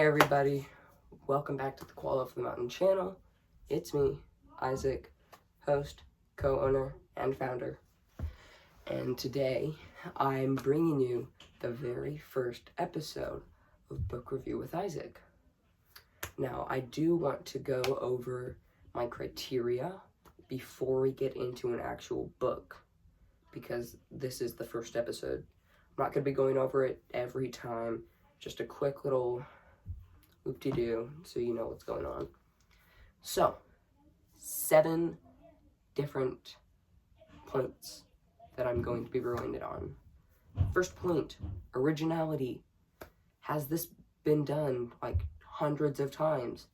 everybody, welcome back to the Koala of the Mountain channel. It's me, Isaac, host, co-owner, and founder. And today, I'm bringing you the very first episode of Book Review with Isaac. Now, I do want to go over my criteria before we get into an actual book, because this is the first episode. I'm not going to be going over it every time, just a quick little whoop-de-doo so you know what's going on. So, 7 different points that I'm going to be rolling it on. First point, originality. Has this been done like hundreds of times?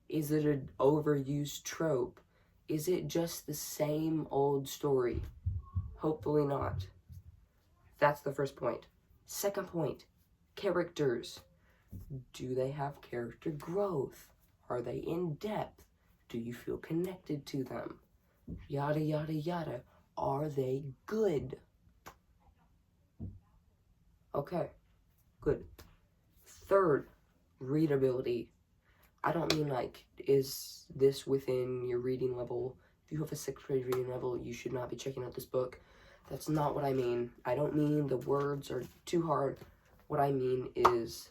Is it an overused trope? Is it just the same old story? Hopefully not. That's the first point. Second point, characters. Do they have character growth? Are they in depth? Do you feel connected to them? Yada, yada, yada. Are they good? Okay, good. Third, readability. I don't mean like, is this within your reading level? If you have a 6th grade reading level, you should not be checking out this book. That's not what I mean. I don't mean the words are too hard. What I mean is,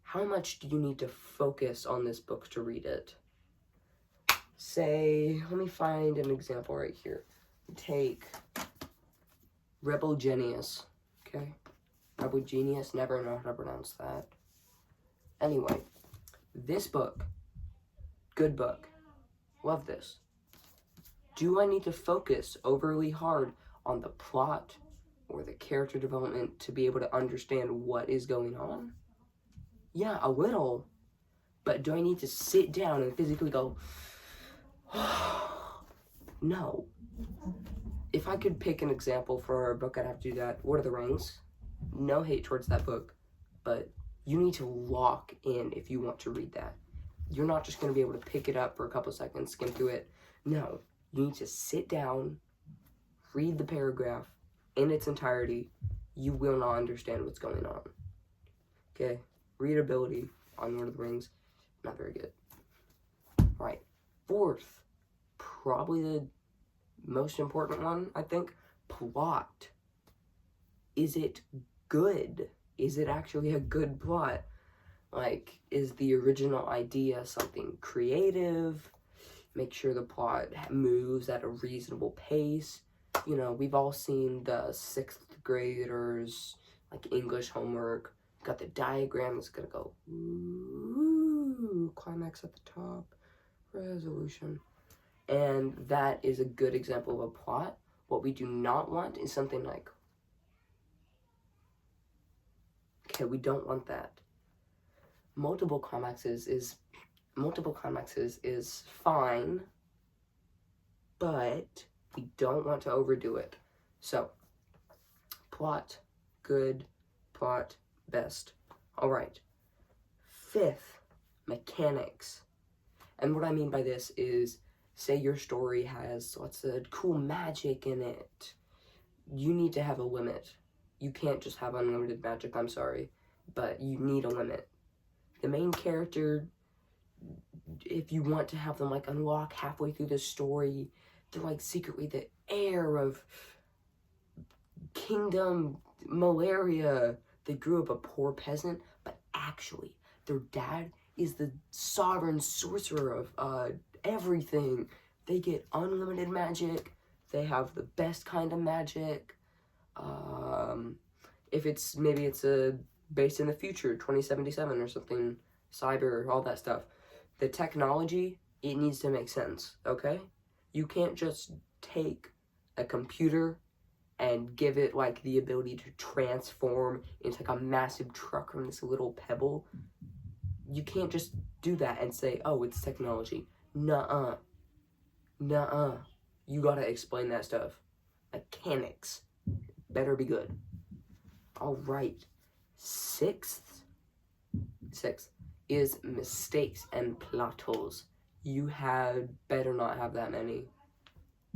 how much do you need to focus on this book to read it? Say, let me find an example right here. Take Rebel Genius, okay? Rebel Genius, never know how to pronounce that. Anyway, this book, good book, love this. Do I need to focus overly hard on the plot or the character development to be able to understand what is going on? Yeah, a little. But do I need to sit down and physically go, no. If I could pick an example for a book, I'd have to do that. Lord of the Rings. No hate towards that book, but you need to lock in if you want to read that. You're not just going to be able to pick it up for a couple seconds, skim through it. No, you need to sit down, read the paragraph in its entirety. You will not understand what's going on. Okay? Readability on Lord of the Rings, not very good. Alright, fourth, probably the most important one, I think, plot. Is it good? Is it actually a good plot? Like, is the original idea something creative? Make sure the plot moves at a reasonable pace. You know, we've all seen the 6th graders, like English homework. Got the diagram that's gonna go, ooh, climax at the top, resolution. And that is a good example of a plot. What we do not want is something like, okay, we don't want that. Multiple climaxes is fine, but we don't want to overdo it. So, plot, good, plot, best. Alright. 5th, mechanics. And what I mean by this is, say your story has lots of cool magic in it. You need to have a limit. You can't just have unlimited magic, I'm sorry. But you need a limit. The main character, if you want to have them like unlock halfway through the story, they're like secretly the heir of Kingdom Malaria. They grew up a poor peasant, but actually, their dad is the sovereign sorcerer of everything. They get unlimited magic. They have the best kind of magic. If it's, maybe it's based in the future, 2077 or something, cyber, all that stuff. The technology, it needs to make sense, okay? You can't just take a computer and give it like the ability to transform into like a massive truck from this little pebble. You can't just do that and say, oh, it's technology. Nuh-uh. Nuh-uh. You gotta explain that stuff. Mechanics. Better be good. Alright. Sixth is mistakes and plot holes. You had better not have that many.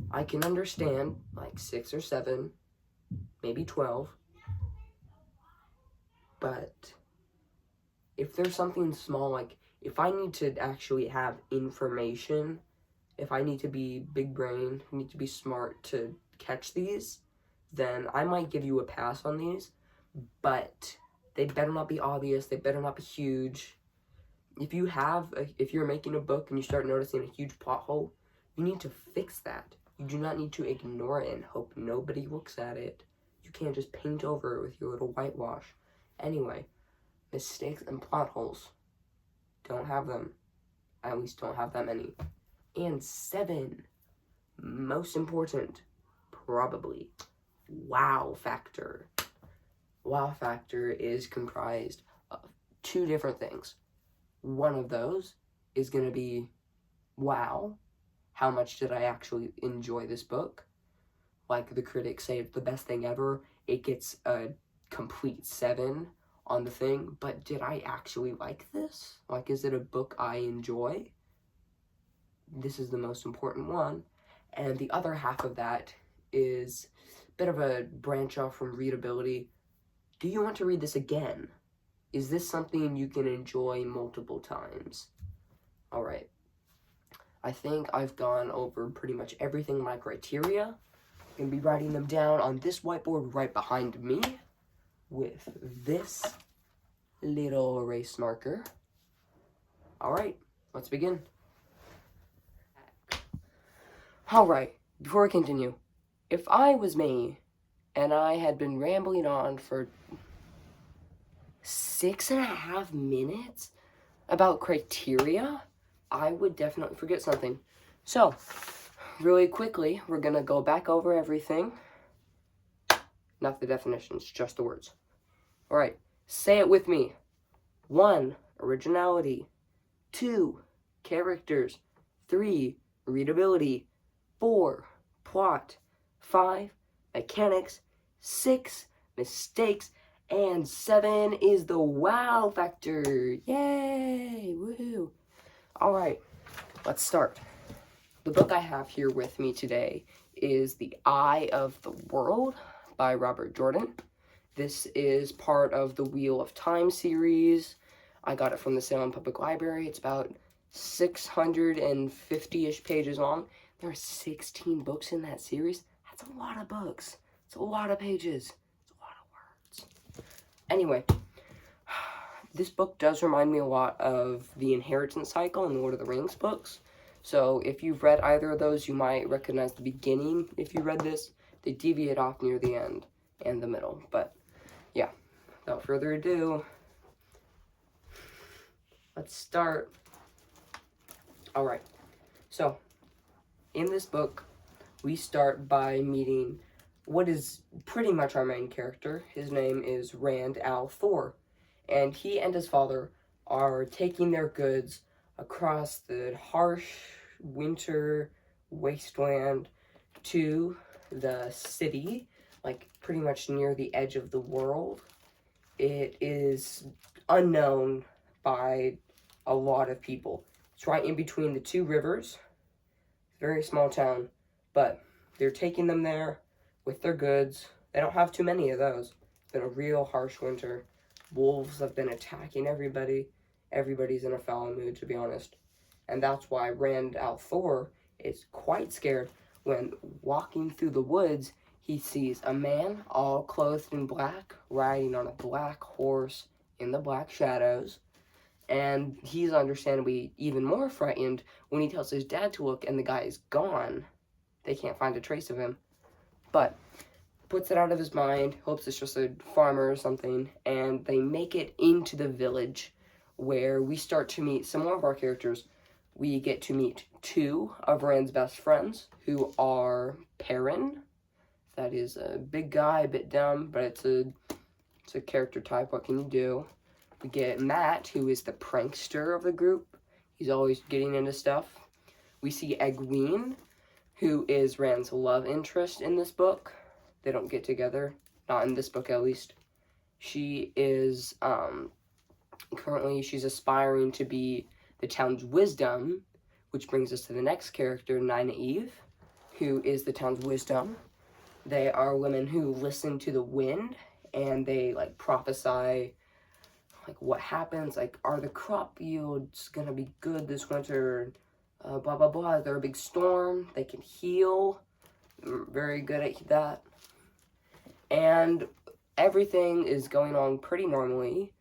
I can understand like 6 or 7, maybe 12, but if there's something small, like if I need to actually have information, if I need to be big brain, need to be smart to catch these, then I might give you a pass on these, but they better not be obvious, they better not be huge. If you're making a book and you start noticing a huge plot hole, you need to fix that. You do not need to ignore it and hope nobody looks at it. You can't just paint over it with your little whitewash. Anyway, mistakes and plot holes. Don't have them. At least don't have that many. And 7, most important, probably, wow factor. Wow factor is comprised of 2 different things. One of those is going to be, wow, how much did I actually enjoy this book? Like the critics say it's the best thing ever. It gets a complete 7 on the thing, but did I actually like this? Like, is it a book I enjoy? This is the most important one. And the other half of that is a bit of a branch off from readability. Do you want to read this again? Is this something you can enjoy multiple times? All right. I think I've gone over pretty much everything in my criteria. I'm going to be writing them down on this whiteboard right behind me with this little erase marker. All right, let's begin. All right, before I continue, if I was me and I had been rambling on for 6.5 minutes about criteria, I would definitely forget something. So, really quickly, we're going to go back over everything. Not the definitions, just the words. All right, say it with me. 1, originality. 2, characters. 3, readability. 4, plot. 5, mechanics. 6, mistakes. And 7 is the wow factor. Yay! Woohoo! All right, let's start. The book I have here with me today is The Eye of the World by Robert Jordan. This is part of the Wheel of Time series. I got it from the Salem Public Library. It's about 650-ish pages long. There are 16 books in that series. That's a lot of books. It's a lot of pages. It's a lot of words. Anyway, this book does remind me a lot of the Inheritance Cycle and the Lord of the Rings books. So if you've read either of those, you might recognize the beginning. If you read this, they deviate off near the end and the middle. But yeah, without further ado, let's start. All right, so in this book, we start by meeting what is pretty much our main character. His name is Rand al'Thor, and he and his father are taking their goods across the harsh winter wasteland to the city, like pretty much near the edge of the world. It is unknown by a lot of people. It's right in between the 2 rivers. Very small town, but they're taking them there with their goods. They don't have too many of those. It's been a real harsh winter. Wolves have been attacking everybody. Everybody's in a foul mood, to be honest. And that's why Rand al'Thor is quite scared when walking through the woods, he sees a man all clothed in black, riding on a black horse in the black shadows. And he's understandably even more frightened when he tells his dad to look and the guy is gone. They can't find a trace of him. But puts it out of his mind, hopes it's just a farmer or something, and they make it into the village where we start to meet some more of our characters. We get to meet 2 of Rand's best friends, who are Perrin. That is a big guy, a bit dumb, but it's a character type. What can you do? We get Matt, who is the prankster of the group. He's always getting into stuff. We see Egwene, who is Rand's love interest in this book. They don't get together, not in this book at least. She is, currently she's aspiring to be the town's wisdom, which brings us to the next character, Nynaeve, who is the town's wisdom. They are women who listen to the wind, and they, like, prophesy like what happens, like are the crop yields gonna be good this winter, blah blah blah, is there a big storm, they can heal, very good at that, and everything is going on pretty normally,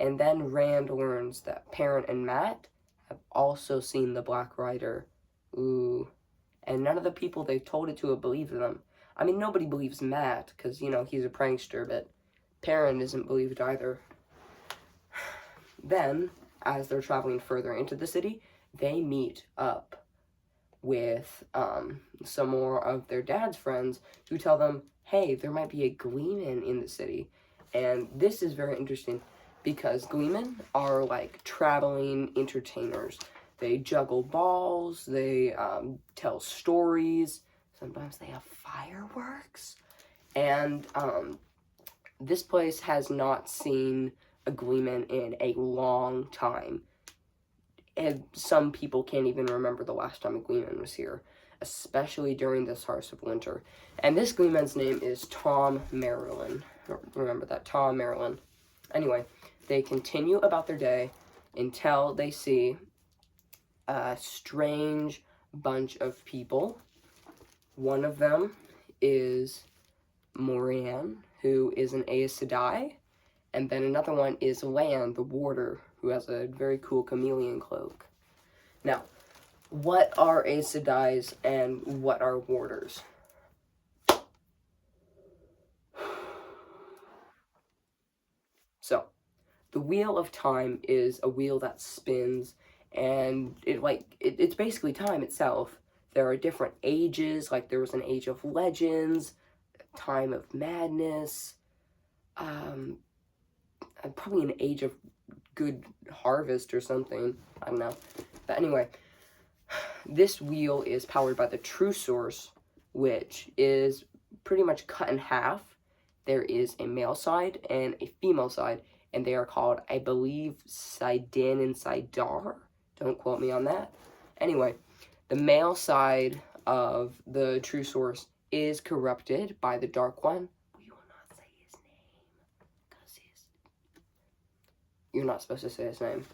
and then Rand learns that Perrin and Mat have also seen the Black Rider. Ooh. And none of the people they've told it to have believed them. I mean, nobody believes Mat, because, you know, he's a prankster, but Perrin isn't believed either. Then, as they're traveling further into the city, they meet up with some more of their dad's friends who tell them, hey, there might be a Gleeman in the city. And this is very interesting, because Gleemen are like traveling entertainers. They juggle balls, they tell stories, sometimes they have fireworks, and this place has not seen a Gleeman in a long time, and some people can't even remember the last time a Gleeman was here, especially during this harsh of winter. And this Gleeman's name is Tom Merrilin. Remember that, Tom Merrilin. Anyway, they continue about their day until they see a strange bunch of people. One of them is Moran, who is an Aes Sedai, and then another one is Lan, the warder, who has a very cool chameleon cloak. Now, what are Aes Sedais and what are warders? So, the Wheel of Time is a wheel that spins, and it's basically time itself. There are different ages, like there was an Age of Legends, Time of Madness, probably an Age of Good Harvest or something, I don't know. But anyway, this wheel is powered by the True Source, which is pretty much cut in half. There is a male side and a female side, and they are called, I believe, Sidin and Sidar. Don't quote me on that. Anyway, the male side of the True Source is corrupted by the Dark One. We will not say his name, because you're not supposed to say his name.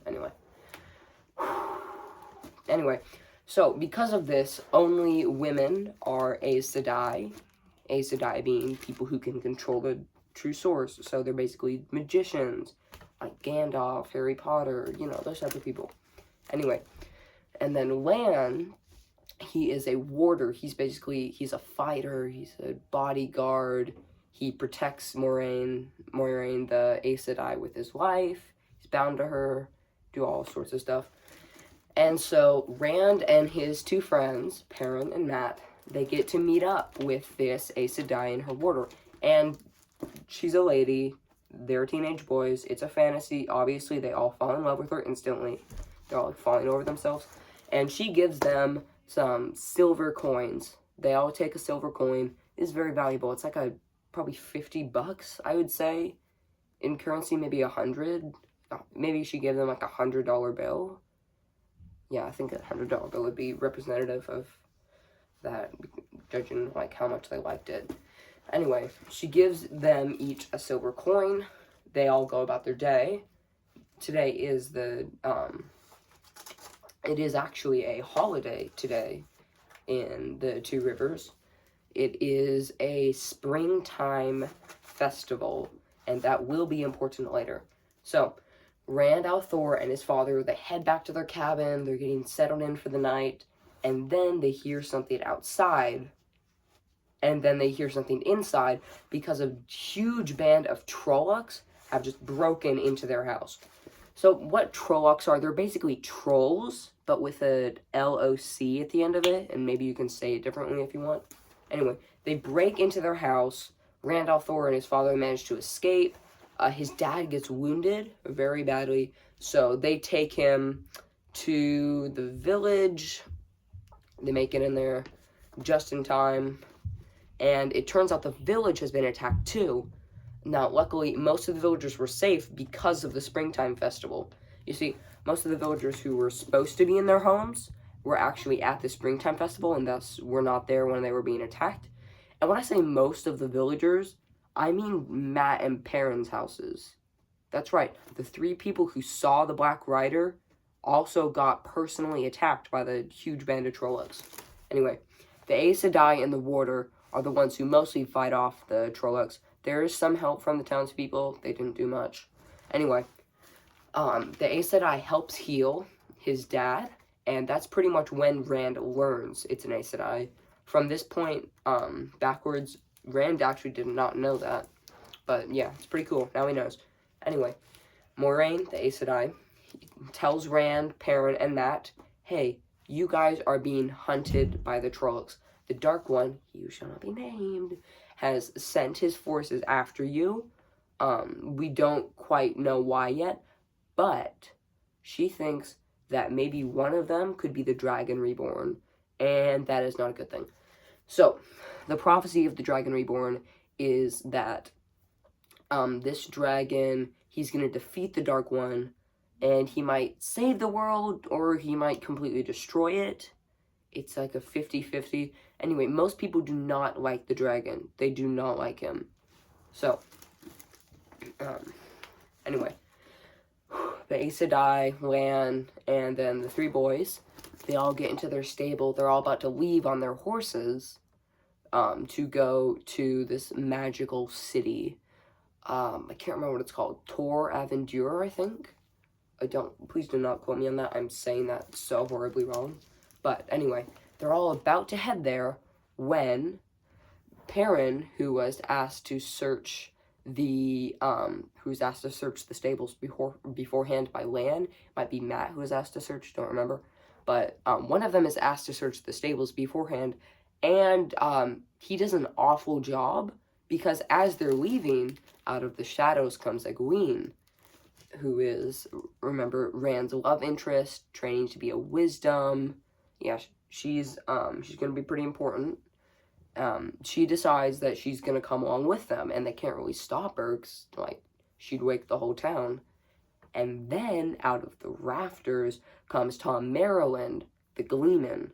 Anyway, so because of this, only women are Aes Sedai. Aes Sedai being people who can control the True Source, so they're basically magicians, like Gandalf, Harry Potter, you know, those type of people. Anyway, and then Lan, he is a warder. He's a fighter, he's a bodyguard, he protects Moiraine, the Aes Sedai, with his life. He's bound to her, do all sorts of stuff. And so Rand and his two friends, Perrin and Mat, they get to meet up with this Aes Sedai and her warder. And she's a lady, they're teenage boys, it's a fantasy, obviously they all fall in love with her instantly. They're all like falling over themselves. And she gives them some silver coins. They all take a silver coin. It's very valuable. It's like probably $50, I would say. In currency, maybe 100. Maybe she gave them like $100 bill. Yeah, I think a $100 bill would be representative of that, judging like how much they liked it. Anyway, she gives them each a silver coin. They all go about their day. Today is it is actually a holiday today in the Two Rivers. It is a springtime festival, and that will be important later. So, Rand al'Thor and his father, they head back to their cabin, they're getting settled in for the night, and then they hear something outside, and then they hear something inside, because a huge band of Trollocs have just broken into their house. So what Trollocs are, they're basically trolls, but with a L-O-C at the end of it, and maybe you can say it differently if you want. Anyway, they break into their house. Rand al'Thor and his father manage to escape. His dad gets wounded very badly, so they take him to the village. They make it in there just in time, and it turns out the village has been attacked too. Now, luckily, most of the villagers were safe because of the springtime festival. You see, most of the villagers who were supposed to be in their homes were actually at the springtime festival, and thus were not there when they were being attacked. And when I say most of the villagers, I mean Mat and Perrin's houses. That's right. The 3 people who saw the Black Rider also got personally attacked by the huge band of Trollocs. Anyway, the Aes Sedai and the Warder are the ones who mostly fight off the Trollocs. There is some help from the townspeople. They didn't do much. Anyway, the Aes Sedai helps heal his dad, and that's pretty much when Rand learns it's an Aes Sedai. From this point backwards, Rand actually did not know that. But yeah, it's pretty cool. Now he knows. Anyway, Moiraine, the Aes Sedai, tells Rand, Perrin, and Mat, hey, you guys are being hunted by the Trollocs. The Dark One, he who shall not be named, has sent his forces after you. We don't quite know why yet, but she thinks that maybe one of them could be the Dragon Reborn, and that is not a good thing. So, the prophecy of the Dragon Reborn is that this dragon, he's going to defeat the Dark One, and he might save the world, or he might completely destroy it. It's like a 50-50. Anyway, most people do not like the dragon. They do not like him. So, anyway, the Aes Sedai, Lan, and then the 3 boys, they all get into their stable. They're all about to leave on their horses to go to this magical city. I can't remember what it's called. Tor Avendur, I think. Please do not quote me on that. I'm saying that so horribly wrong. But anyway, they're all about to head there when Perrin, who was asked to search the stables beforehand by Lan, might be Mat who was asked to search, don't remember. But one of them is asked to search the stables beforehand, and he does an awful job, because as they're leaving, out of the shadows comes Egwene, who is, remember, Rand's love interest, training to be a wisdom. Yeah, she's gonna be pretty important. She decides that she's gonna come along with them, and they can't really stop her, 'cause, like, she'd wake the whole town. And then, out of the rafters, comes Tom Maryland, the Gleeman.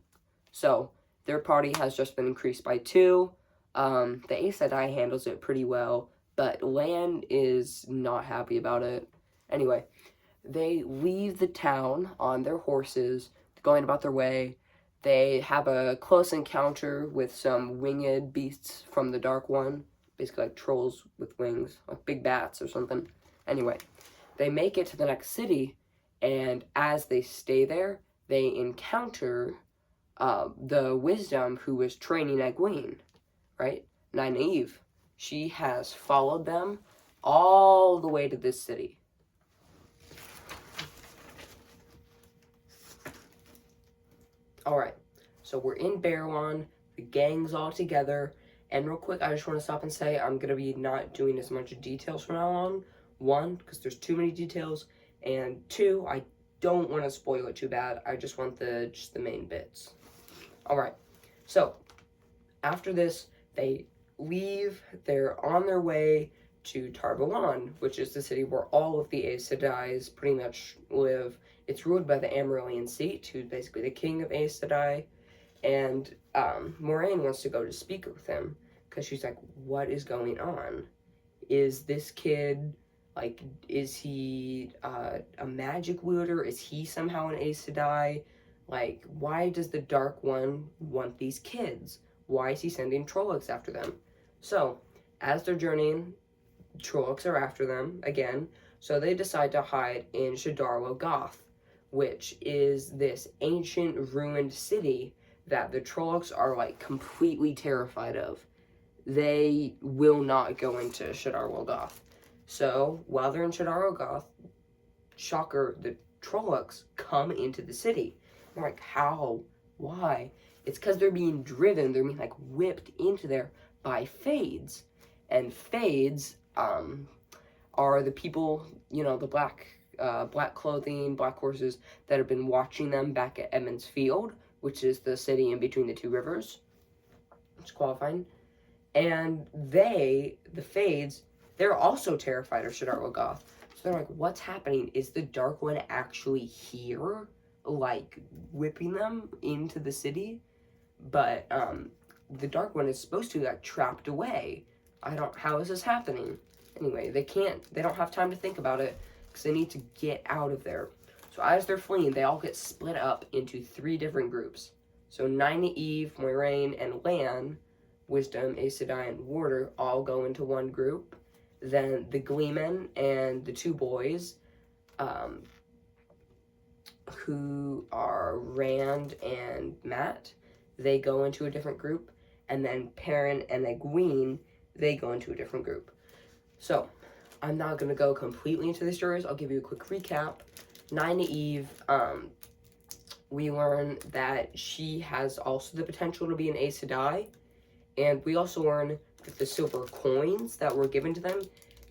So, their party has just been increased by 2. The Aes Sedai handles it pretty well, but Lan is not happy about it. Anyway, they leave the town on their horses, going about their way. They have a close encounter with some winged beasts from the Dark One, basically like trolls with wings, like big bats or something. Anyway, they make it to the next city, and as they stay there, they encounter the Wisdom who was training Egwene, right? Nynaeve. She has followed them all the way to this city. Alright, so we're in Baerlon, the gang's all together, and real quick, I just want to stop and say I'm going to be not doing as much details from now on. 1, because there's too many details, and 2, I don't want to spoil it too bad. I just want just the main bits. Alright, so after this, they leave. They're on their way to Tar Valon, which is the city where all of the Aes Sedai pretty much live. It's ruled by the Amyrlin Seat, who's basically the king of Aes Sedai, and Moiraine wants to go to speak with him, because she's like, what is going on? Is this kid, like, is he a magic wielder? Is he somehow an Aes Sedai? Like, why does the Dark One want these kids? Why is he sending Trollocs after them? So, as they're journeying, Trollocs are after them again, so they decide to hide in Shadar Logoth, which is this ancient ruined city that the Trollocs are like completely terrified of. They will not go into Shadar Logoth. So while they're in Shadar Logoth, shocker, the Trollocs come into the city. They're like, how? Why? It's because they're being driven, they're being like whipped into there by Fades. And Fades are the people, you know, the black clothing, black horses that have been watching them back at Emond's Field, which is the city in between the 2 rivers. It's qualifying. And the Fades, they're also terrified of Shadar Logoth. So they're like, what's happening? Is the Dark One actually here? Like, whipping them into the city? But, the Dark One is supposed to be, like, trapped away. How is this happening? Anyway, they don't have time to think about it because they need to get out of there. So as they're fleeing, they all get split up into 3 different groups. So Nynaeve, Moiraine, and Lan, Wisdom, Aes Sedai, and Warder all go into one group. Then the Gleeman and the 2 boys, who are Rand and Mat, they go into a different group. And then Perrin and Egwene, they go into a different group. So, I'm not going to go completely into the stories. I'll give you a quick recap. Nynaeve, we learn that she has also the potential to be an Aes Sedai. And we also learn that the silver coins that were given to them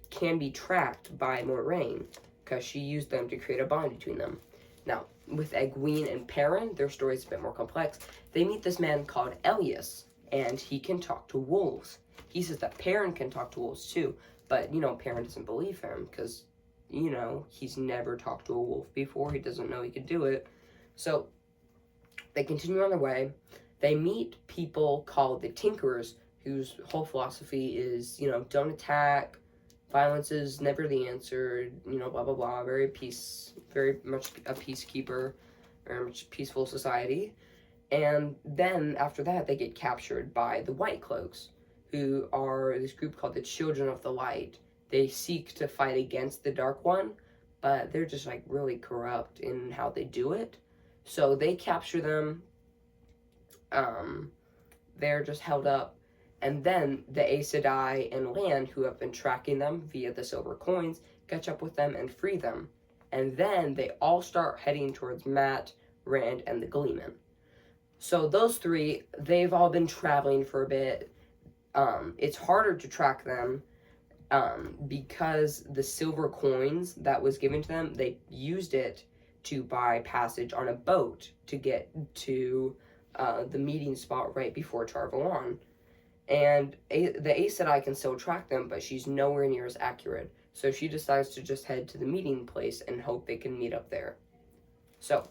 can be tracked by Moiraine, because she used them to create a bond between them. Now, with Egwene and Perrin, their story is a bit more complex. They meet this man called Elias, and he can talk to wolves. He says that Perrin can talk to wolves too, but, Perrin doesn't believe him, because, he's never talked to a wolf before. He doesn't know he could do it. So, they continue on their way. They meet people called the Tinkerers, whose whole philosophy is, don't attack, violence is never the answer, blah, blah, blah, very much a peacekeeper, very much peaceful society. And then, after that, they get captured by the White Cloaks, who are this group called the Children of the Light. They seek to fight against the Dark One, but they're just, really corrupt in how they do it. So they capture them. They're just held up. And then the Aes Sedai and Lan, who have been tracking them via the silver coins, catch up with them and free them. And then they all start heading towards Mat, Rand, and the Gleeman. So those 3, they've all been traveling for a bit. It's harder to track them because the silver coins that was given to them, they used it to buy passage on a boat to get to the meeting spot right before Tar Valon. And the Aes Sedai can still track them, but she's nowhere near as accurate. So she decides to just head to the meeting place and hope they can meet up there. So,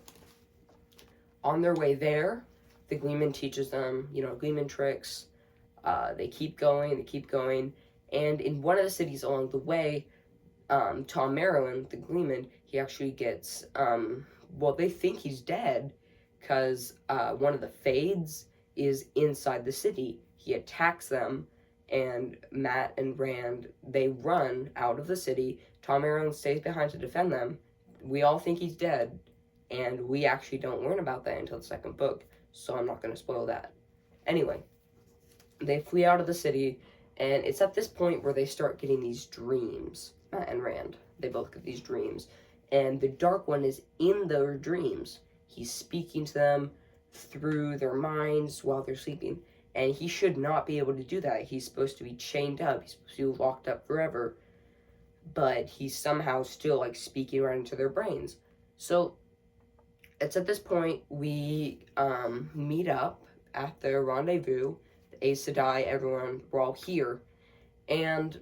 on their way there, the Gleeman teaches them, Gleeman tricks. They keep going. And in one of the cities along the way, Tom Merrilin, the Gleeman, he actually gets, they think he's dead, because one of the Fades is inside the city. He attacks them, and Mat and Rand, they run out of the city. Tom Merrilin stays behind to defend them. We all think he's dead, and we actually don't learn about that until the 2nd book, so I'm not going to spoil that. Anyway, they flee out of the city, and it's at this point where they start getting these dreams. Mat and Rand, they both get these dreams, and the Dark One is in their dreams. He's speaking to them through their minds while they're sleeping. And he should not be able to do that. He's supposed to be chained up. He's supposed to be locked up forever. But he's somehow still, speaking right into their brains. So, it's at this point we meet up at the rendezvous. The Aes Sedai, everyone, we're all here. And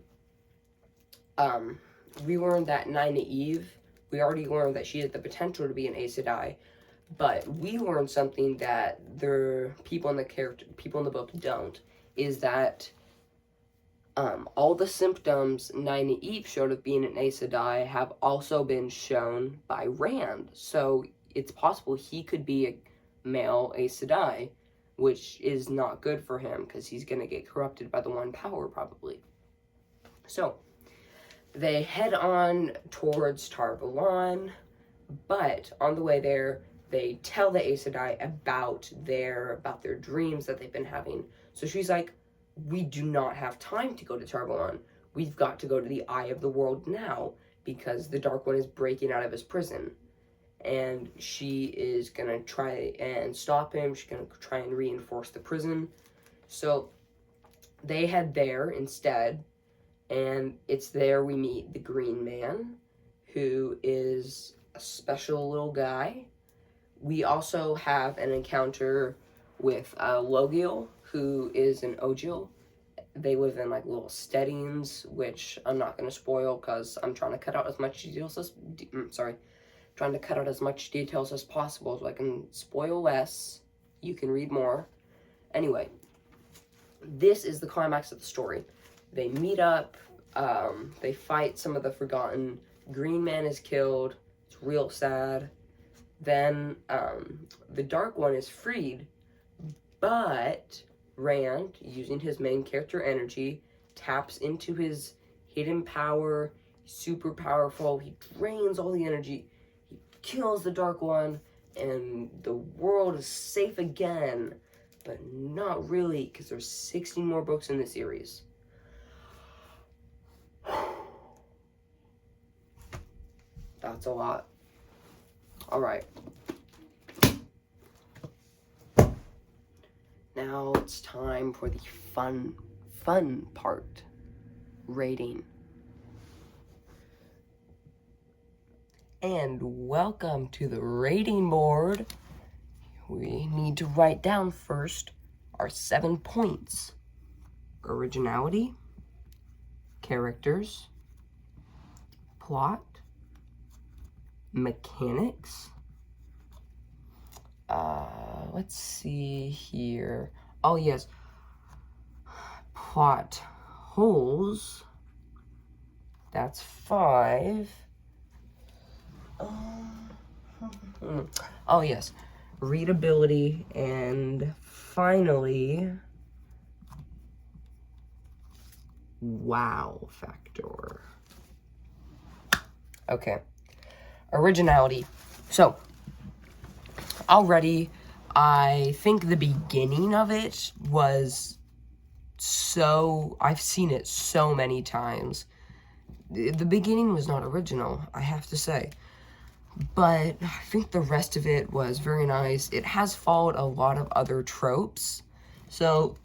we learned that Nynaeve, we already learned that she has the potential to be an Aes Sedai. But we learned something that the people in the book don't, is that all the symptoms Nynaeve showed of being an Aes Sedai have also been shown by Rand. So it's possible he could be a male Aes Sedai, which is not good for him, because he's going to get corrupted by the One Power, probably. So, they head on towards Tar Valon, but on the way there, they tell the Aes Sedai about their dreams that they've been having. So she's like, we do not have time to go to Tar Valon. We've got to go to the Eye of the World now, because the Dark One is breaking out of his prison. And she is going to try and stop him. She's going to try and reinforce the prison. So they head there instead. And it's there we meet the Green Man, who is a special little guy. We also have an encounter with Logiel, who is an Ojil. They live in little steadings, which I'm not going to spoil because I'm trying to cut out as much details as possible so I can spoil less. You can read more. Anyway, this is the climax of the story. They meet up. They fight some of the Forgotten. Green Man is killed. It's real sad. Then the Dark One is freed, but Rand, using his main character energy, taps into his hidden power. Super powerful. He drains all the energy. He kills the Dark One, and the world is safe again. But not really, because there's 60 more books in the series. That's a lot. Alright. Now it's time for the fun part. Rating. And welcome to the rating board. We need to write down first our 7 points. Originality, characters, plot, mechanics. Let's see here. Oh, yes. Plot holes. That's 5. Oh, yes. Readability, and finally, wow factor. Okay. Originality. So, already, I think the beginning of it was so, I've seen it so many times. The beginning was not original, I have to say. But I think the rest of it was very nice. It has followed a lot of other tropes. So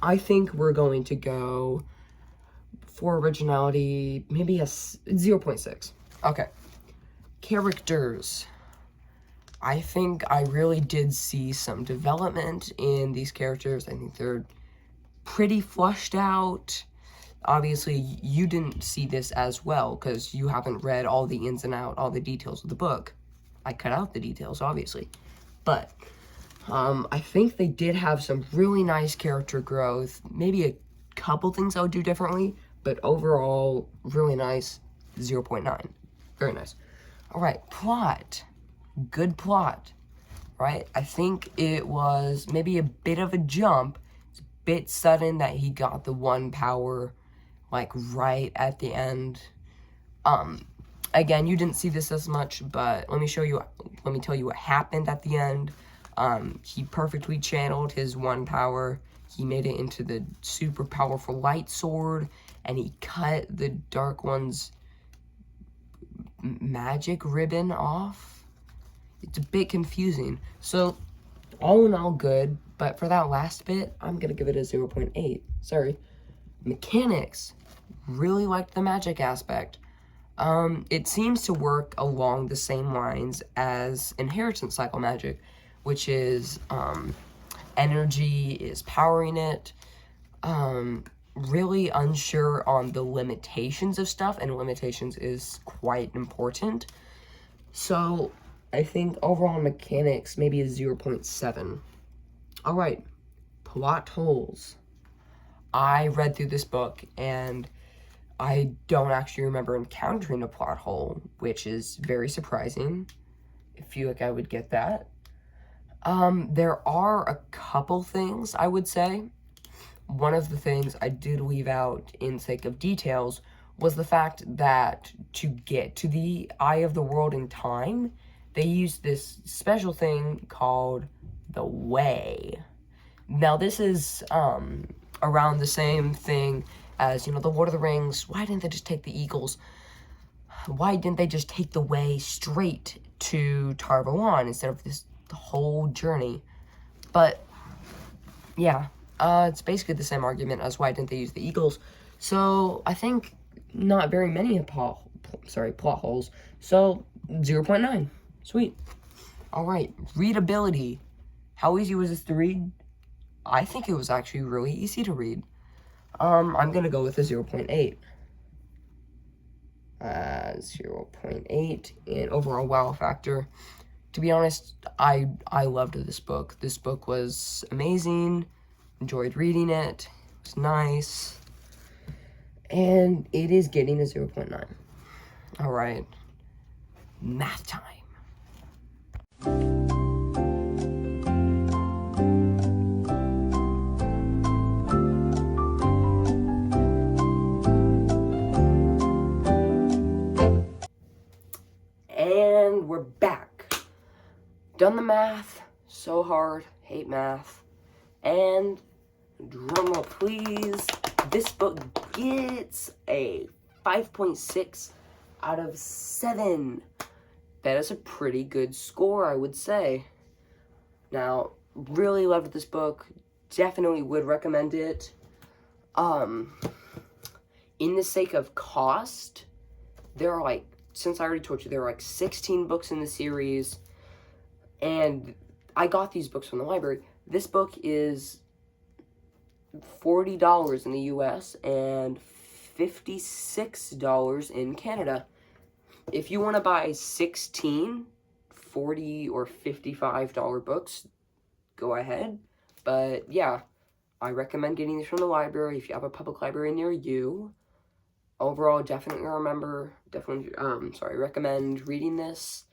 I think we're going to go for originality, maybe a 0.6. Okay. Characters. I think I really did see some development in these characters. I think they're pretty fleshed out. Obviously, you didn't see this as well, because you haven't read all the ins and outs, all the details of the book. I cut out the details, obviously. But, I think they did have some really nice character growth. Maybe a couple things I would do differently, but overall, really nice. 0.9. Very nice. Alright, plot. Good plot. Right? I think it was maybe a bit of a jump. It's a bit sudden that he got the one power, like, right at the end. Again, you didn't see this as much, but let me tell you what happened at the end. He perfectly channeled his one power. He made it into the super powerful light sword, and he cut the Dark One's magic ribbon off. It's a bit confusing. So, all in all, good, but for that last bit, I'm gonna give it a 0.8. Sorry. Mechanics. Really liked the magic aspect. It seems to work along the same lines as inheritance cycle magic, which is, energy is powering it. Really unsure on the limitations of stuff, and limitations is quite important. So, I think overall mechanics, maybe a 0.7. Alright, plot holes. I read through this book, and I don't actually remember encountering a plot hole, which is very surprising. I feel like I would get that. There are a couple things, I would say. One of the things I did leave out in sake of details was the fact that to get to the Eye of the World in time, they used this special thing called the Way. Now, this is, around the same thing as, the Lord of the Rings. Why didn't they just take the Eagles? Why didn't they just take the Way straight to Tar Valon instead of the whole journey? But, yeah, it's basically the same argument as why didn't they use the Eagles. So, I think not very many plot holes. So, 0.9. Sweet. Alright, readability. How easy was this to read? I think it was actually really easy to read. I'm gonna go with a 0.8. 0.8 in overall wow factor. To be honest, I loved this book. This book was amazing. Enjoyed reading it. It was nice. And it is getting a 0.9. All right, math time. And we're back. Done the math. So hard. Hate math. And drumroll please. This book gets a 5.6 out of 7. That is a pretty good score, I would say. Now, really loved this book. Definitely would recommend it. In the sake of cost, there are like, since I already told you, there are like 16 books in the series, and I got these books from the library. This book is $40 in the US and $56 in Canada. If you want to buy 16 $40 or $55 books, go ahead. But yeah, I recommend getting these from the library if you have a public library near you. Overall, definitely recommend reading this.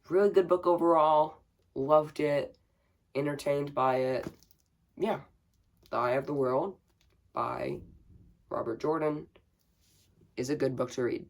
Really good book overall. Loved it. Entertained by it. Yeah. The Eye of the World by Robert Jordan is a good book to read.